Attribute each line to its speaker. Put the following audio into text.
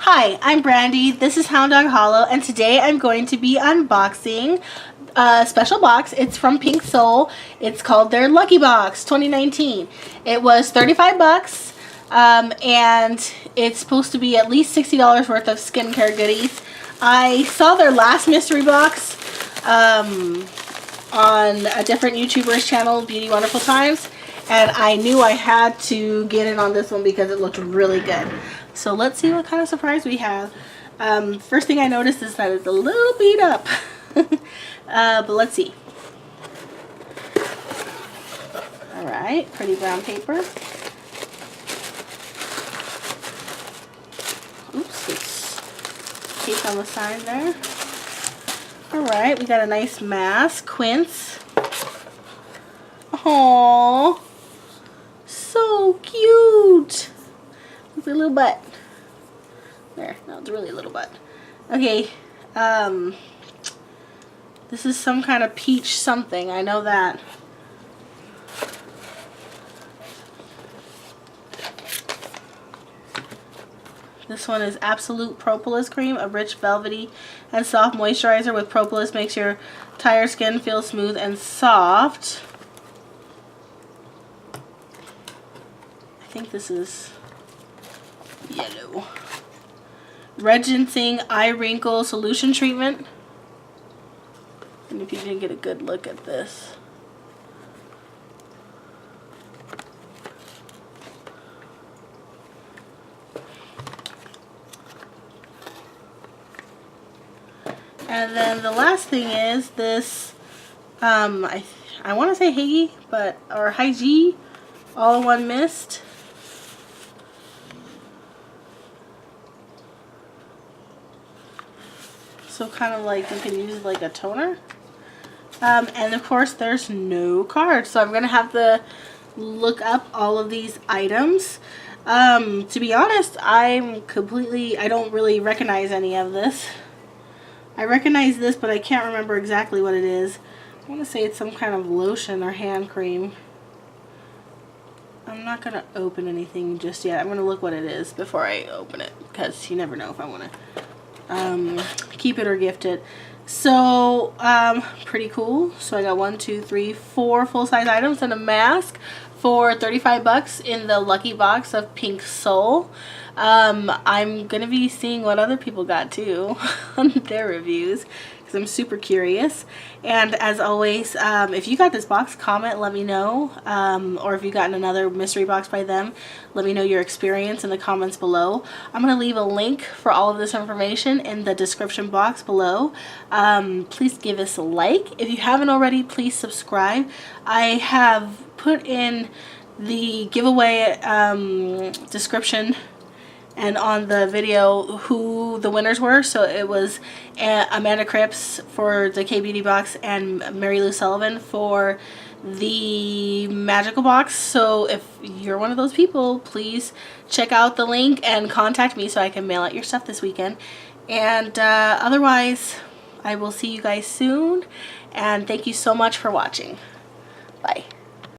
Speaker 1: Hi, I'm Brandy. This is Hound Dog Hollow, and today I'm going to be unboxing a special box. It's from Pink Seoul. It's called their Lucky Box 2019. It was 35 bucks, and it's supposed to be at least $60 worth of skincare goodies. I saw their last mystery box on a different YouTuber's channel, Beauty Wonderful Times, and I knew I had to get in on this one because it looked really good. So let's see what kind of surprise we have. First thing I noticed is that it's a little beat up. But let's see. Alright, pretty brown paper. Oops, it's taped on the side there. Alright, we got a nice mask, quince. Aww, so cute. Look at the little butt. There, no, it's really a little butt. Okay, this is some kind of peach something, I know that. This one is Absolute Propolis Cream, a rich, velvety, and soft moisturizer with propolis makes your tired skin feel smooth and soft. I think this is yellow. Red Ginseng Eye Wrinkle Solution Treatment. And if you didn't get a good look at this. And then the last thing is this, I want to say Hygge, or Hygge All-in-One Mist. So kind of like you can use like a toner. And of course there's no card, so I'm going to have to look up all of these items. To be honest, I don't really recognize any of this. I recognize this, but I can't remember exactly what it is. I want to say it's some kind of lotion or hand cream. I'm not going to open anything just yet. I'm going to look what it is before I open it, because you never know if I want to keep it or gift it. So pretty cool. So I got 1, 2, 3, 4 full-size items and a mask for 35 bucks in the Lucky Box of Pink Seoul. I'm gonna be seeing what other people got too on their reviews, because I'm super curious. And as always, if you got this box, comment, let me know. Or if you gotten another mystery box by them, let me know your experience in the comments below. I'm gonna leave a link for all of this information in the description box below. Please give us a like. If you haven't already, please subscribe. I have put in the giveaway description and on the video who the winners were. So it was Amanda Cripps for the K-Beauty box and Mary Lou Sullivan for the magical box. So if you're one of those people, please check out the link and contact me so I can mail out your stuff this weekend. And otherwise, I will see you guys soon, and thank you so much for watching. Bye.